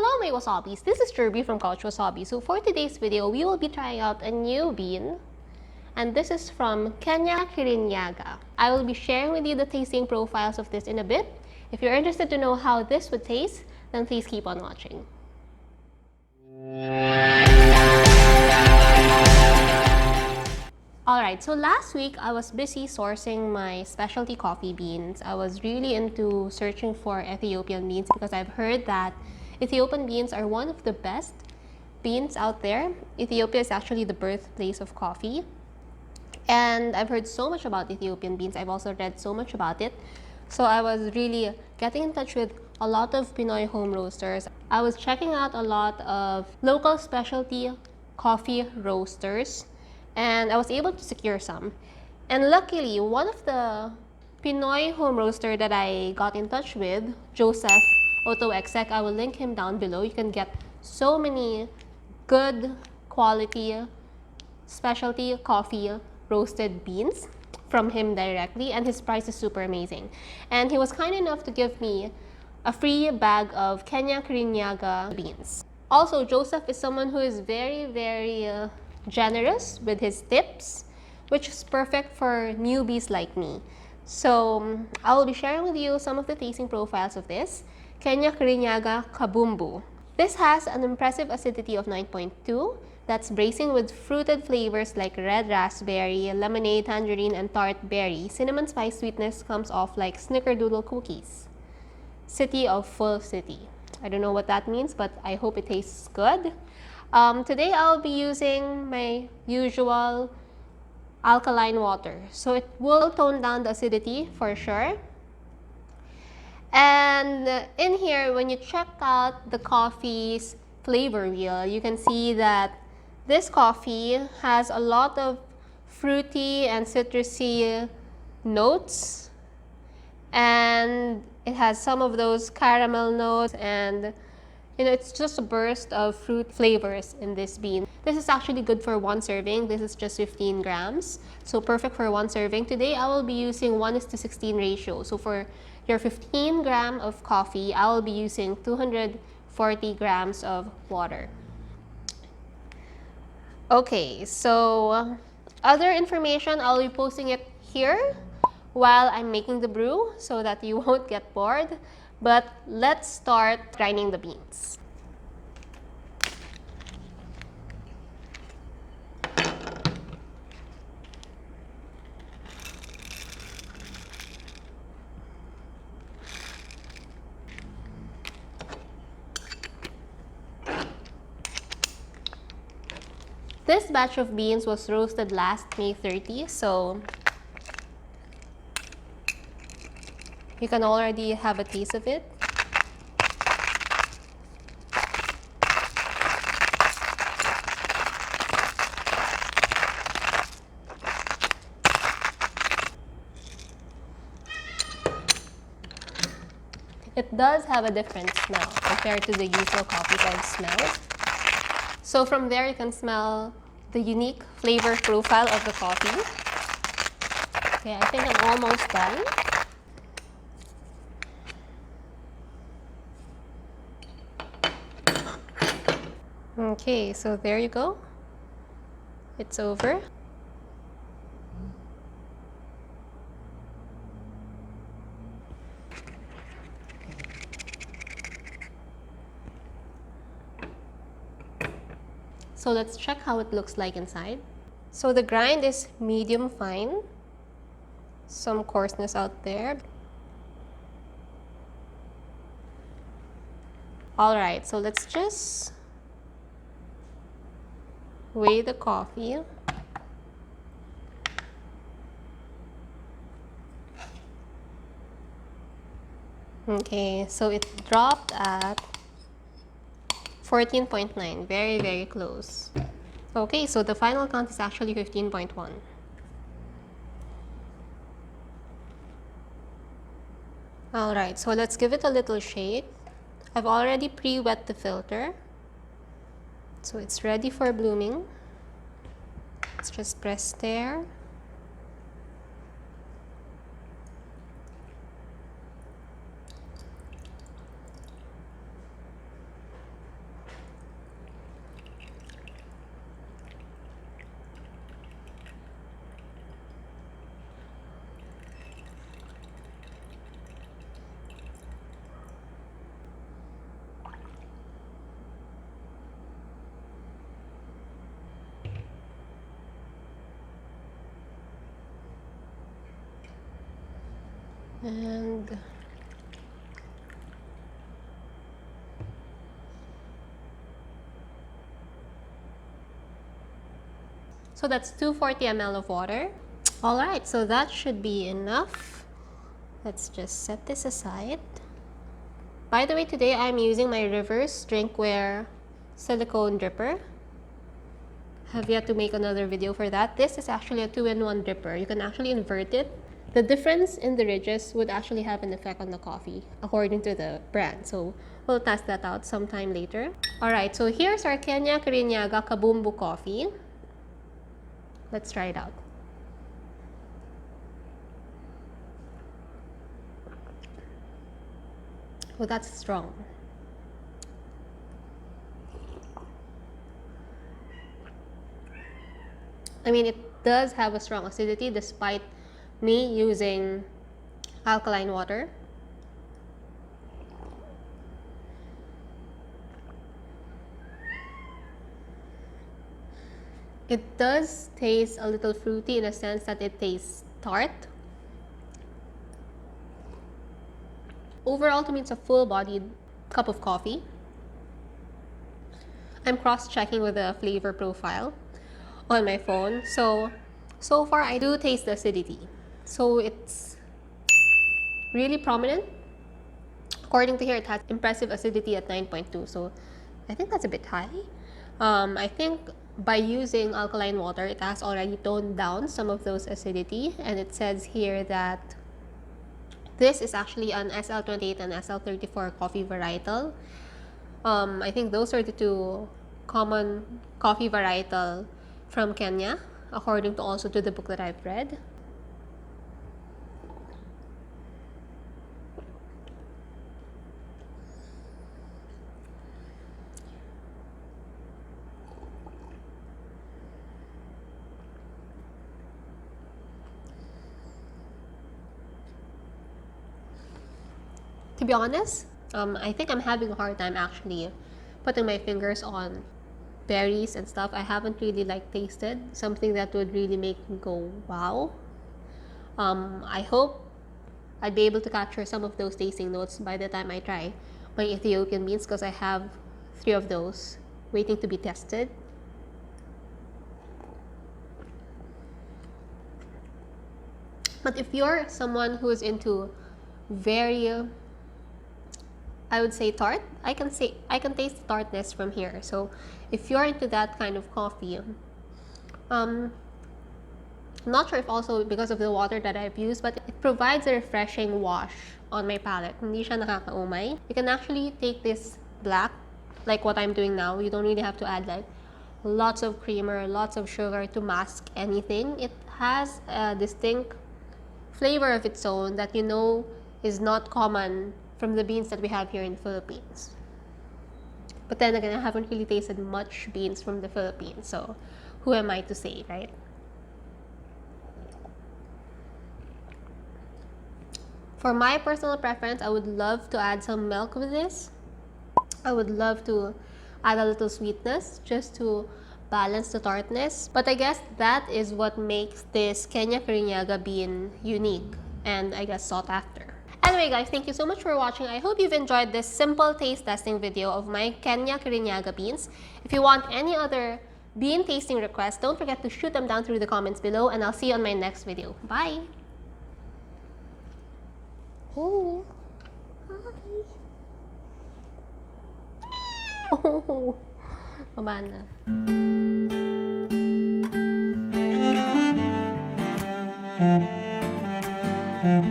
Hello my wasabis, this is Jirbie from Couchwasabi. So for today's video, we will be trying out a new bean. And this is from Kenya Kirinyaga. I will be sharing with you the tasting profiles of this in a bit. If you're interested to know how this would taste, then please keep on watching. Alright, so last week I was busy sourcing my specialty coffee beans. I was really into searching for Ethiopian beans because I've heard that Ethiopian beans are one of the best beans out there. Ethiopia is actually the birthplace of coffee. And I've heard so much about Ethiopian beans. I've also read so much about it. So I was really getting in touch with a lot of Pinoy home roasters. I was checking out a lot of local specialty coffee roasters. And I was able to secure some. And luckily, one of the Pinoy home roaster that I got in touch with, Joseph Auto Exec, I will link him down below. You can get so many good quality specialty coffee roasted beans from him directly, and his price is super amazing. And he was kind enough to give me a free bag of Kenya Kirinyaga beans. Also, Joseph is someone who is very generous with his tips, which is perfect for newbies like me. So I will be sharing with you some of the tasting profiles of this Kenya Kirinyaga Kabumbu. This has an impressive acidity of 9.2 that's bracing with fruited flavors like red raspberry, lemonade, tangerine, and tart berry. Cinnamon spice sweetness comes off like snickerdoodle cookies. City of full city. I don't know what that means, but I hope it tastes good. Today I'll be using my usual alkaline water. So it will tone down the acidity for sure. And in here, when you check out the coffee's flavor wheel, you can see that this coffee has a lot of fruity and citrusy notes. And it has some of those caramel notes, and it's just a burst of fruit flavors in this bean. This is actually good for one serving. This is just 15 grams. So perfect for one serving. Today, I will be using 1:16 ratio. So for your 15 gram of coffee, I will be using 240 grams of water. Okay, so other information, I'll be posting it here while I'm making the brew so that you won't get bored. But let's start grinding the beans. This batch of beans was roasted last May 30, so you can already have a taste of it. It does have a different smell compared to the usual coffee type smells. So from there, you can smell the unique flavor profile of the coffee. Okay, I think I'm almost done. Okay, so there you go. It's over. So let's check how it looks like inside. So the grind is medium fine. Some coarseness out there. Alright, so let's just weigh the coffee. Okay, so it dropped at 14.9, very close. Okay, so the final count is actually 15.1. Alright, so let's give it a little shake. I've already pre-wet the filter, so it's ready for blooming. Let's just press there. And so that's 240 ml of water. All right, so that should be enough. Let's just set this aside. By the way, today I'm using my reverse drinkware silicone dripper. Have yet to make another video for that. This is actually a 2-in-1 dripper. You can actually invert it. The difference in the ridges would actually have an effect on the coffee, according to the brand. So we'll test that out sometime later. All right, so here's our Kenya Kirinyaga Kabumbu coffee. Let's try it out. Oh, that's strong. I mean, it does have a strong acidity despite me using alkaline water. It does taste a little fruity in a sense that it tastes tart. Overall, to me, it's a full-bodied cup of coffee. I'm cross-checking with the flavor profile on my phone. So far, I do taste the acidity. So it's really prominent. According to here, it has impressive acidity at 9.2. So I think that's a bit high. I think by using alkaline water, it has already toned down some of those acidity. And it says here that this is actually an SL28 and SL34 coffee varietal. I think those are the two common coffee varietal from Kenya, according to also to the book that I've read. To be honest, I think I'm having a hard time actually putting my fingers on berries and stuff. I haven't really tasted something that would really make me go wow. I hope I'd be able to capture some of those tasting notes by the time I try my Ethiopian beans, because I have 3 of those waiting to be tested. But if you're someone who is into very, I would say tart, I can taste the tartness from here. So if you're into that kind of coffee, I'm not sure if also because of the water that I've used, but it provides a refreshing wash on my palate. Hindi siya nakakaumay. You can actually take this black, like what I'm doing now. You don't really have to add lots of creamer, lots of sugar to mask anything. It has a distinct flavor of its own that you know is not common from the beans that we have here in the Philippines. But then again, I haven't really tasted much beans from the Philippines, so who am I to say, right? For my personal preference, I would love to add some milk with this. I would love to add a little sweetness just to balance the tartness. But I guess that is what makes this Kenya Kirinyaga bean unique and I guess sought after. Anyway guys, thank you so much for watching. I hope you've enjoyed this simple taste testing video of my Kenya Kirinyaga beans. If you want any other bean tasting requests, don't forget to shoot them down through the comments below, and I'll see you on my next video. Bye! Oh, hi! Oh, baba na.